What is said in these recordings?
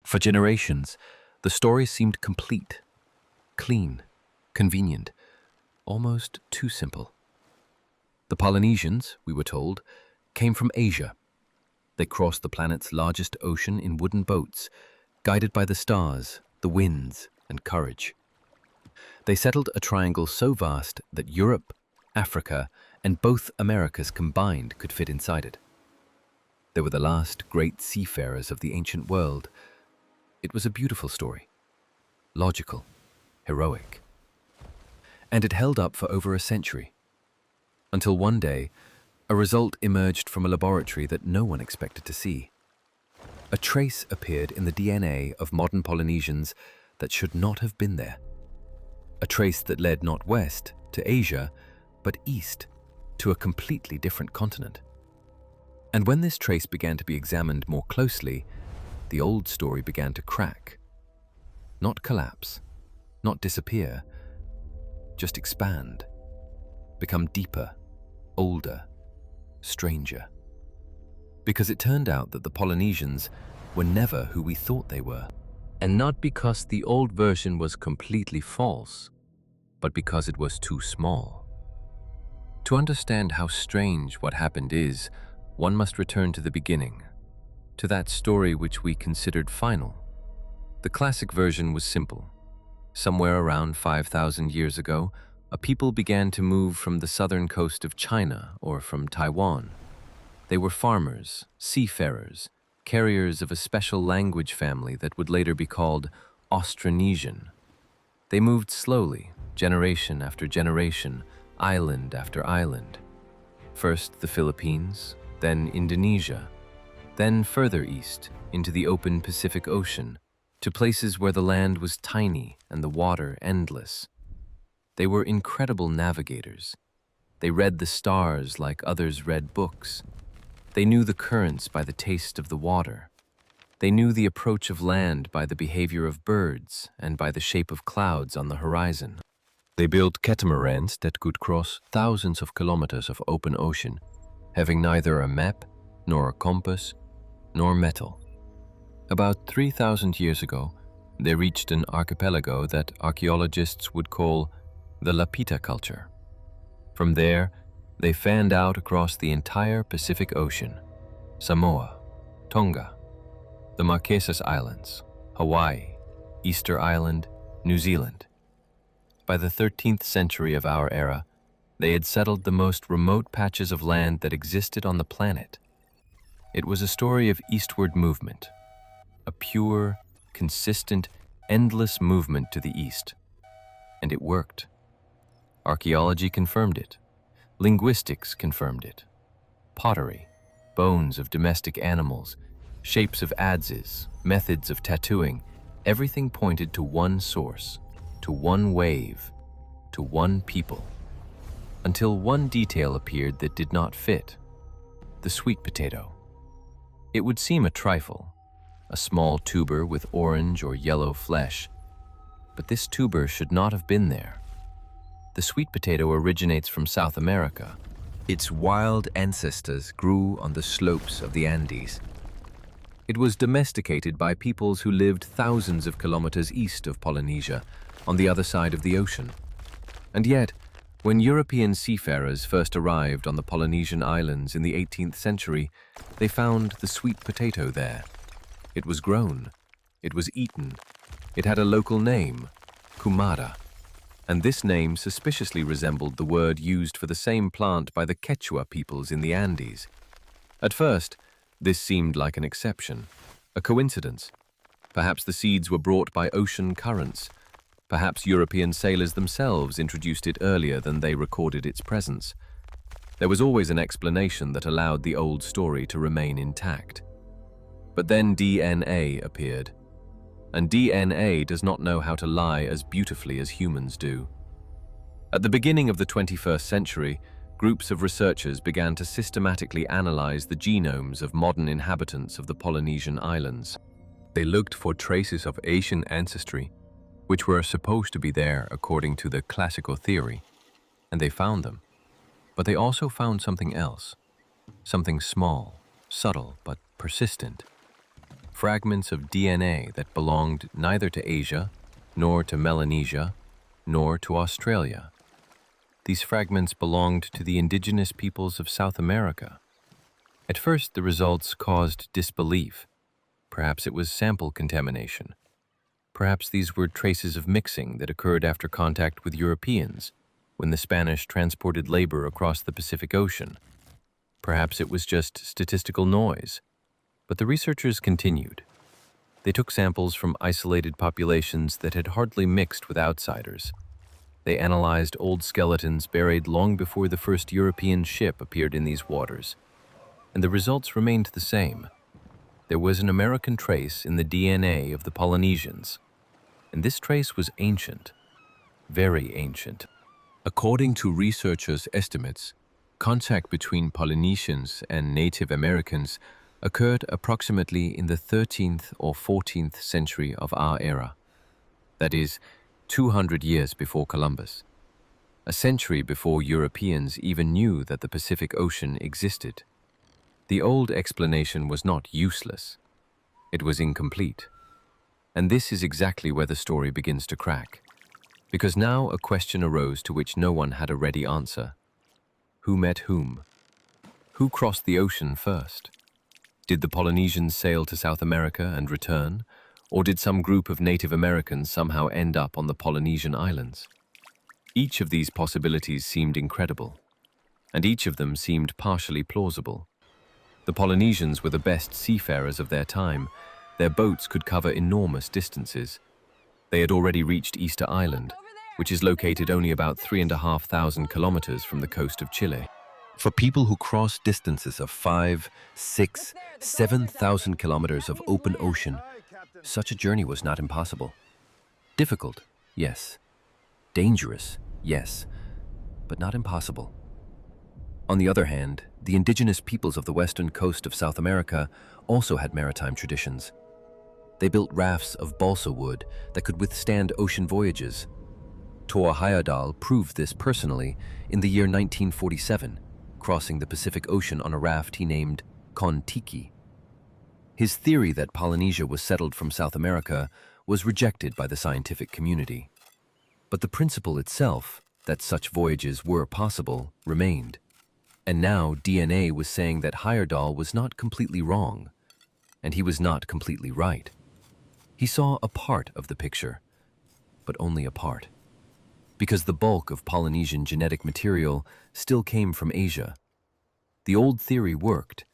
For generations, the story seemed complete, clean, convenient, almost too simple. The Polynesians, we were told, came from Asia. They crossed the planet's largest ocean in wooden boats, guided by the stars, the winds, and courage. They settled a triangle so vast that Europe, Africa, and both Americas combined could fit inside it. They were the last great seafarers of the ancient world. It was a beautiful story, logical, heroic. And it held up for over a century, until one day, a result emerged from a laboratory that no one expected to see. A trace appeared in the DNA of modern Polynesians that should not have been there. A trace that led not west to Asia, but east to a completely different continent. And when this trace began to be examined more closely, the old story began to crack. Not collapse, not disappear, just expand, become deeper, older, stranger. Because it turned out that the Polynesians were never who we thought they were. And not because the old version was completely false, but because it was too small. To understand how strange what happened is, one must return to the beginning, to that story which we considered final. The classic version was simple. Somewhere around 5,000 years ago, a people began to move from the southern coast of China or from Taiwan. They were farmers, seafarers, carriers of a special language family that would later be called Austronesian. They moved slowly, generation after generation, island after island. First the Philippines, then Indonesia, then further east into the open Pacific Ocean, to places where the land was tiny and the water endless. They were incredible navigators. They read the stars like others read books. They knew the currents by the taste of the water. They knew the approach of land by the behavior of birds and by the shape of clouds on the horizon. They built catamarans that could cross thousands of kilometers of open ocean, having neither a map, nor a compass, nor metal. About 3,000 years ago, they reached an archipelago that archaeologists would call the Lapita culture. From there, they fanned out across the entire Pacific Ocean, Samoa, Tonga, the Marquesas Islands, Hawaii, Easter Island, New Zealand. By the 13th century of our era, they had settled the most remote patches of land that existed on the planet. It was a story of eastward movement, a pure, consistent, endless movement to the east. And it worked. Archaeology confirmed it. Linguistics confirmed it. Pottery, bones of domestic animals, shapes of adzes, methods of tattooing, everything pointed to one source, to one wave, to one people. Until one detail appeared that did not fit: the sweet potato. It would seem a trifle, a small tuber with orange or yellow flesh, but this tuber should not have been there. The sweet potato originates from South America. Its wild ancestors grew on the slopes of the Andes. It was domesticated by peoples who lived thousands of kilometers east of Polynesia, on the other side of the ocean. And yet, when European seafarers first arrived on the Polynesian islands in the 18th century, they found the sweet potato there. It was grown, it was eaten, it had a local name, kumara, and this name suspiciously resembled the word used for the same plant by the Quechua peoples in the Andes. At first, this seemed like an exception, a coincidence. Perhaps the seeds were brought by ocean currents. Perhaps European sailors themselves introduced it earlier than they recorded its presence. There was always an explanation that allowed the old story to remain intact. But then DNA appeared. And DNA does not know how to lie as beautifully as humans do. At the beginning of the 21st century, groups of researchers began to systematically analyze the genomes of modern inhabitants of the Polynesian islands. They looked for traces of Asian ancestry, which were supposed to be there according to the classical theory, and they found them. But they also found something else, something small, subtle, but persistent. fragments of DNA that belonged neither to Asia, nor to Melanesia, nor to Australia. These fragments belonged to the indigenous peoples of South America. At first, the results caused disbelief. Perhaps it was sample contamination. Perhaps these were traces of mixing that occurred after contact with Europeans, when the Spanish transported labor across the Pacific Ocean. Perhaps it was just statistical noise. But the researchers continued. They took samples from isolated populations that had hardly mixed with outsiders. They analyzed old skeletons buried long before the first European ship appeared in these waters. And the results remained the same. There was an American trace in the DNA of the Polynesians. And this trace was ancient, very ancient. According to researchers' estimates, contact between Polynesians and Native Americans occurred approximately in the 13th or 14th century of our era. That is, 200 years before Columbus. A century before Europeans even knew that the Pacific Ocean existed. The old explanation was not useless. It was incomplete. And this is exactly where the story begins to crack. Because now a question arose to which no one had a ready answer. Who met whom? Who crossed the ocean first? Did the Polynesians sail to South America and return? Or did some group of Native Americans somehow end up on the Polynesian islands? Each of these possibilities seemed incredible, and each of them seemed partially plausible. The Polynesians were the best seafarers of their time. Their boats could cover enormous distances. They had already reached Easter Island, which is located only about 3,500 kilometers from the coast of Chile. For people who cross distances of 5, 6, 7,000 kilometers of open ocean, such a journey was not impossible. Difficult, yes. Dangerous, yes, but not impossible. On the other hand, the indigenous peoples of the western coast of South America also had maritime traditions. They built rafts of balsa wood that could withstand ocean voyages. Toa Heyerdahl proved this personally in the year 1947, crossing the Pacific Ocean on a raft he named Kon-Tiki. His theory that Polynesia was settled from South America was rejected by the scientific community. But the principle itself, that such voyages were possible, remained. And now DNA was saying that Heyerdahl was not completely wrong, and he was not completely right. He saw a part of the picture, but only a part. Because the bulk of Polynesian genetic material still came from Asia. The old theory worked,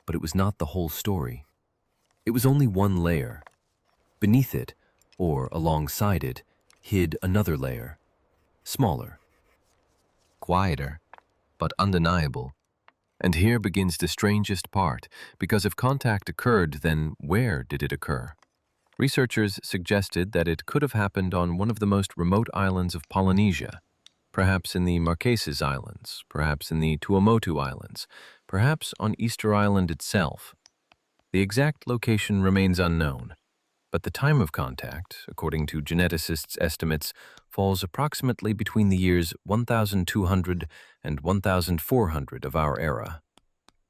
but it was not the whole story. It was only one layer. Beneath it, or alongside it, hid another layer, smaller, quieter, but undeniable. And here begins the strangest part, because if contact occurred, then where did it occur? Researchers suggested that it could have happened on one of the most remote islands of Polynesia, perhaps in the Marquesas Islands, perhaps in the Tuamotu Islands, perhaps on Easter Island itself. The exact location remains unknown, but the time of contact, according to geneticists' estimates, falls approximately between the years 1200 and 1400 of our era.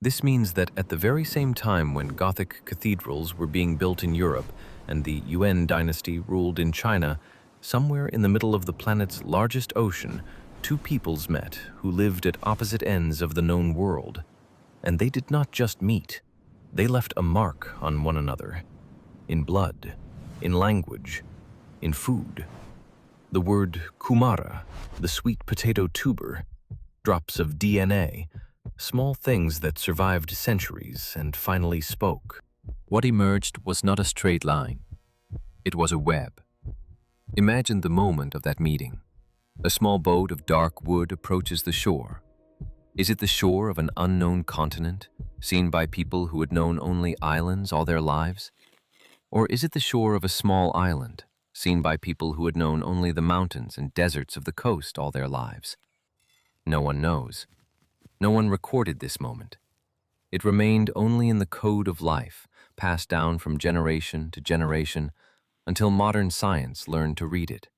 This means that at the very same time when Gothic cathedrals were being built in Europe and the Yuan dynasty ruled in China, somewhere in the middle of the planet's largest ocean, two peoples met who lived at opposite ends of the known world. And they did not just meet. They left a mark on one another. In blood, in language, in food. The word kumara, the sweet potato tuber, drops of DNA, small things that survived centuries and finally spoke. What emerged was not a straight line. It was a web. Imagine the moment of that meeting. A small boat of dark wood approaches the shore. Is it the shore of an unknown continent, seen by people who had known only islands all their lives? Or is it the shore of a small island, seen by people who had known only the mountains and deserts of the coast all their lives? No one knows. No one recorded this moment. It remained only in the code of life, passed down from generation to generation, until modern science learned to read it.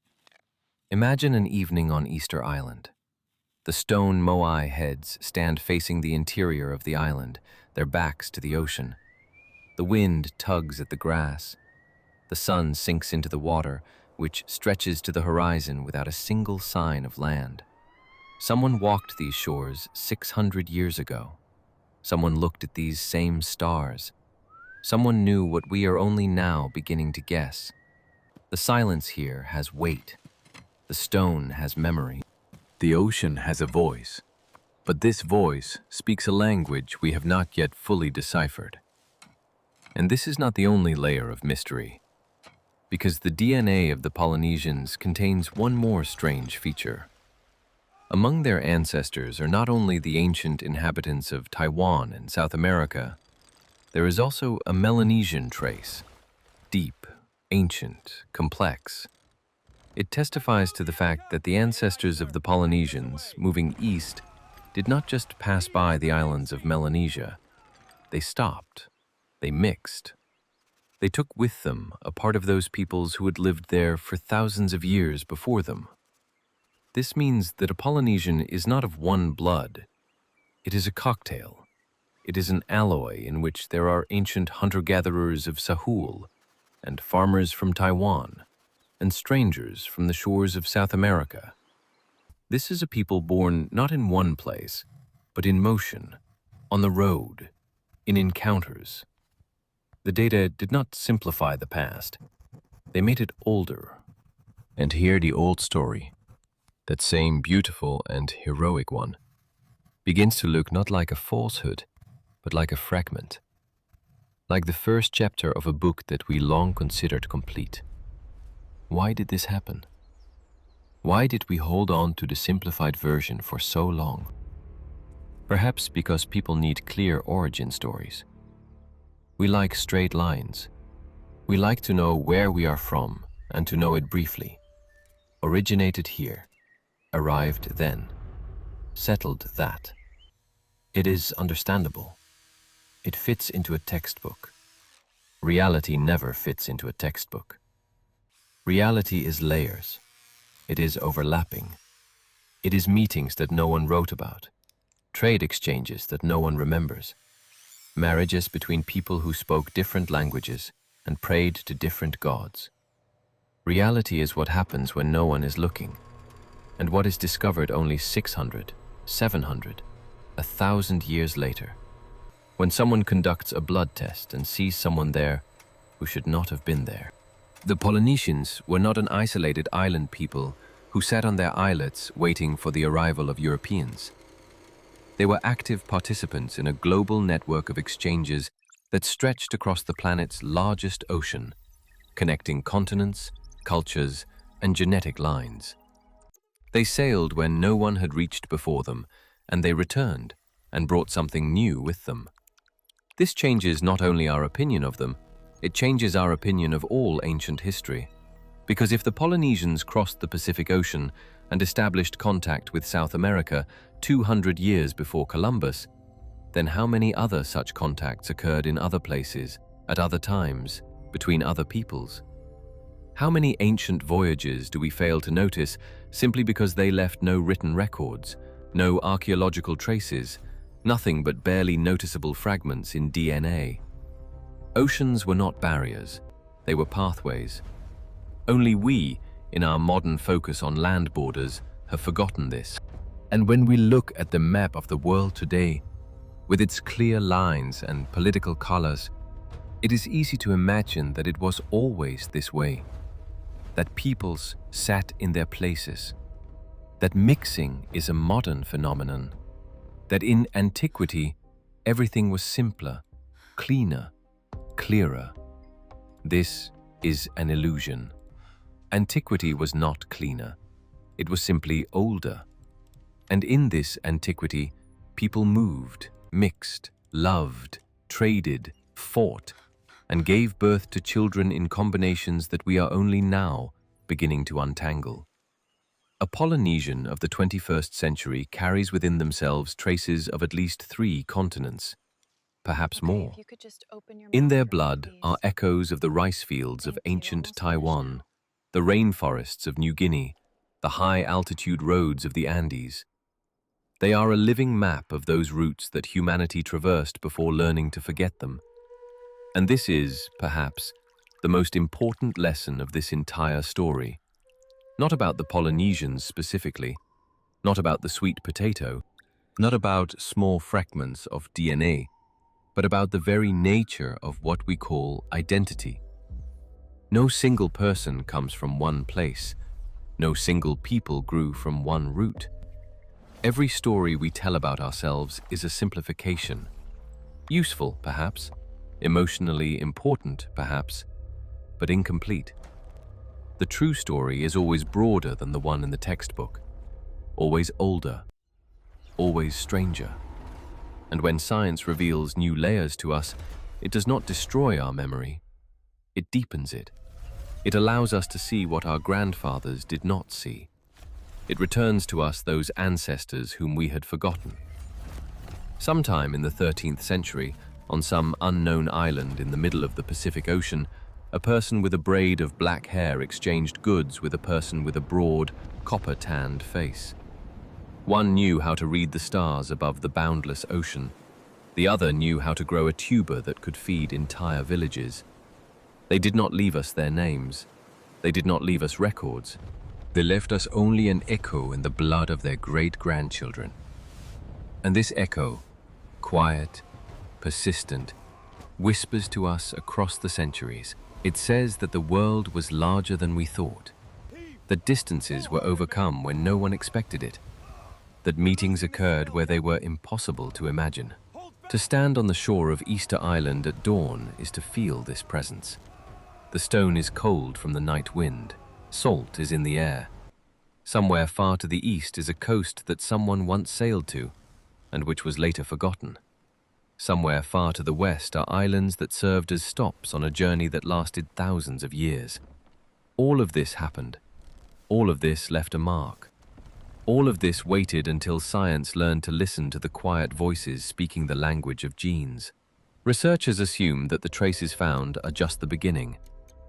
Imagine an evening on Easter Island. The stone moai heads stand facing the interior of the island, their backs to the ocean. The wind tugs at the grass. The sun sinks into the water, which stretches to the horizon without a single sign of land. Someone walked these shores 600 years ago. Someone looked at these same stars. Someone knew what we are only now beginning to guess. The silence here has weight. The stone has memory. The ocean has a voice. But this voice speaks a language we have not yet fully deciphered. And this is not the only layer of mystery, because the DNA of the Polynesians contains one more strange feature. Among their ancestors are not only the ancient inhabitants of Taiwan and South America, there is also a Melanesian trace, deep, ancient, complex. It testifies to the fact that the ancestors of the Polynesians, moving east, did not just pass by the islands of Melanesia. They stopped. They mixed. They took with them a part of those peoples who had lived there for thousands of years before them. This means that a Polynesian is not of one blood. It is a cocktail. It is an alloy in which there are ancient hunter-gatherers of Sahul, and farmers from Taiwan, and strangers from the shores of South America. This is a people born not in one place, but in motion, on the road, in encounters. The data did not simplify the past. They made it older. And here the old story, that same beautiful and heroic one, begins to look not like a falsehood, but like a fragment. Like the first chapter of a book that we long considered complete. Why did this happen? Why did we hold on to the simplified version for so long? Perhaps because people need clear origin stories. We like straight lines. We like to know where we are from and to know it briefly. Originated here, arrived then, settled that. It is understandable. It fits into a textbook. Reality never fits into a textbook. Reality is layers. It is overlapping. It is meetings that no one wrote about, trade exchanges that no one remembers, marriages between people who spoke different languages and prayed to different gods. Reality is what happens when no one is looking, and what is discovered only 600, 700, 1,000 years later, when someone conducts a blood test and sees someone there who should not have been there. The Polynesians were not an isolated island people who sat on their islets waiting for the arrival of Europeans. They were active participants in a global network of exchanges that stretched across the planet's largest ocean, connecting continents, cultures, and genetic lines. They sailed when no one had reached before them, and they returned and brought something new with them. This changes not only our opinion of them, it changes our opinion of all ancient history. Because if the Polynesians crossed the Pacific Ocean and established contact with South America 200 years before Columbus, then how many other such contacts occurred in other places, at other times, between other peoples? How many ancient voyages do we fail to notice simply because they left no written records, no archaeological traces, nothing but barely noticeable fragments in DNA? Oceans were not barriers, they were pathways. Only we, in our modern focus on land borders, have forgotten this. And when we look at the map of the world today, with its clear lines and political colors, it is easy to imagine that it was always this way, that peoples sat in their places, that mixing is a modern phenomenon, that in antiquity everything was simpler, cleaner, clearer. This is an illusion. Antiquity was not cleaner. It was simply older. And in this antiquity, people moved, mixed, loved, traded, fought, and gave birth to children in combinations that we are only now beginning to untangle. A Polynesian of the 21st century carries within themselves traces of at least 3 continents, perhaps more. In their blood are echoes of the rice fields of ancient Taiwan, the rainforests of New Guinea, the high-altitude roads of the Andes. They are a living map of those routes that humanity traversed before learning to forget them. And this is, perhaps, the most important lesson of this entire story. Not about the Polynesians specifically, not about the sweet potato, not about small fragments of DNA, but about the very nature of what we call identity. No single person comes from one place. No single people grew from one root. Every story we tell about ourselves is a simplification. Useful, perhaps, emotionally important, perhaps, but incomplete. The true story is always broader than the one in the textbook, always older, always stranger. And when science reveals new layers to us, it does not destroy our memory, it deepens it. It allows us to see what our grandfathers did not see. It returns to us those ancestors whom we had forgotten. Sometime in the 13th century, on some unknown island in the middle of the Pacific Ocean, a person with a braid of black hair exchanged goods with a person with a broad, copper-tanned face. One knew how to read the stars above the boundless ocean. The other knew how to grow a tuber that could feed entire villages. They did not leave us their names. They did not leave us records. They left us only an echo in the blood of their great-grandchildren. And this echo, quiet, persistent, whispers to us across the centuries. It says that the world was larger than we thought, that distances were overcome when no one expected it, that meetings occurred where they were impossible to imagine. To stand on the shore of Easter Island at dawn is to feel this presence. The stone is cold from the night wind. Salt is in the air. Somewhere far to the east is a coast that someone once sailed to, and which was later forgotten. Somewhere far to the west are islands that served as stops on a journey that lasted thousands of years. All of this happened. All of this left a mark. All of this waited until science learned to listen to the quiet voices speaking the language of genes. Researchers assume that the traces found are just the beginning,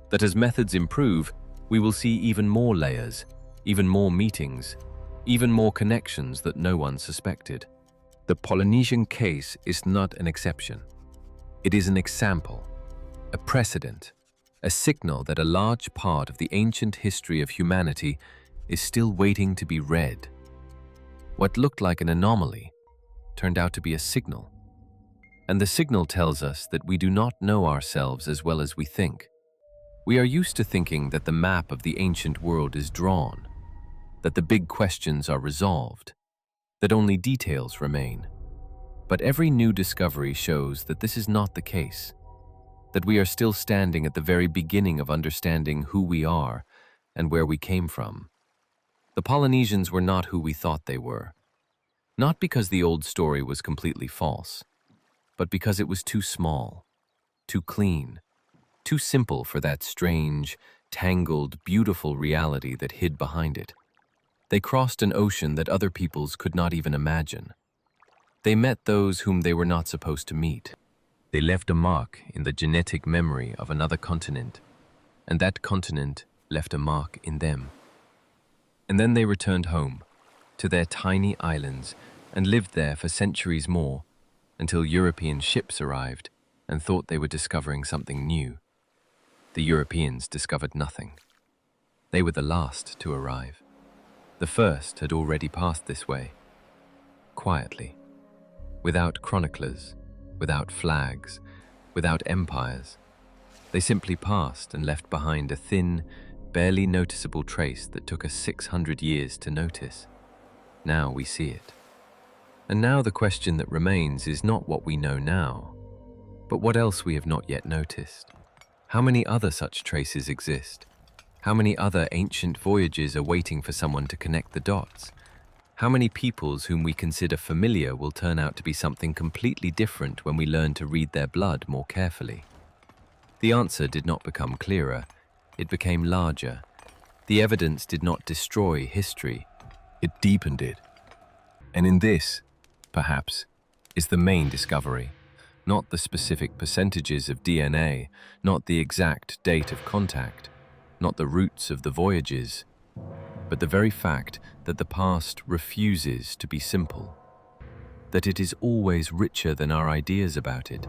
that as methods improve, we will see even more layers, even more meetings, even more connections that no one suspected. The Polynesian case is not an exception. It is an example, a precedent, a signal that a large part of the ancient history of humanity is still waiting to be read. What looked like an anomaly turned out to be a signal. And the signal tells us that we do not know ourselves as well as we think. We are used to thinking that the map of the ancient world is drawn, that the big questions are resolved, that only details remain. But every new discovery shows that this is not the case, that we are still standing at the very beginning of understanding who we are and where we came from. The Polynesians were not who we thought they were, not because the old story was completely false, but because it was too small, too clean, too simple for that strange, tangled, beautiful reality that hid behind it. They crossed an ocean that other peoples could not even imagine. They met those whom they were not supposed to meet. They left a mark in the genetic memory of another continent, and that continent left a mark in them. And then they returned home, to their tiny islands, and lived there for centuries more, until European ships arrived and thought they were discovering something new. The Europeans discovered nothing. They were the last to arrive. The first had already passed this way, quietly, without chroniclers, without flags, without empires. They simply passed and left behind a thin, barely noticeable trace that took us 600 years to notice. Now we see it. And now the question that remains is not what we know now, but what else we have not yet noticed. How many other such traces exist? How many other ancient voyages are waiting for someone to connect the dots? How many peoples whom we consider familiar will turn out to be something completely different when we learn to read their blood more carefully? The answer did not become clearer. It became larger. The evidence did not destroy history. It deepened it. And in this, perhaps, is the main discovery. Not the specific percentages of DNA, not the exact date of contact, not the routes of the voyages, but the very fact that the past refuses to be simple, that it is always richer than our ideas about it,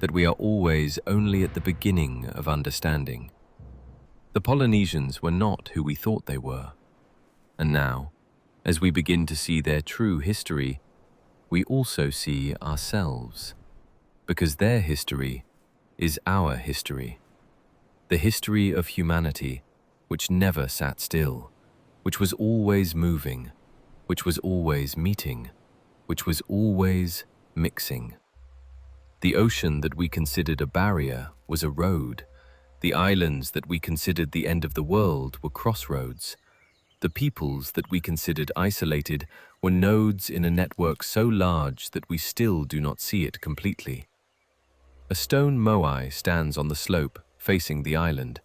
that we are always only at the beginning of understanding. The Polynesians were not who we thought they were. And now, as we begin to see their true history, we also see ourselves, because their history is our history. The history of humanity, which never sat still, which was always moving, which was always meeting, which was always mixing. The ocean that we considered a barrier was a road. The islands that we considered the end of the world were crossroads. The peoples that we considered isolated were nodes in a network so large that we still do not see it completely. A stone moai stands on the slope, facing the island.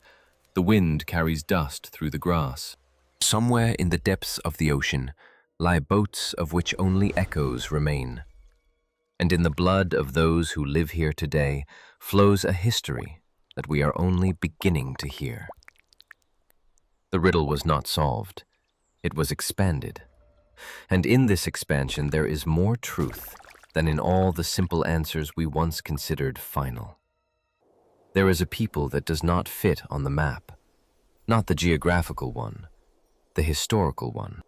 The wind carries dust through the grass. Somewhere in the depths of the ocean lie boats of which only echoes remain. And in the blood of those who live here today flows a history that we are only beginning to hear. The riddle was not solved. It was expanded. And in this expansion there is more truth than in all the simple answers we once considered final. There is a people that does not fit on the map, not the geographical one, the historical one.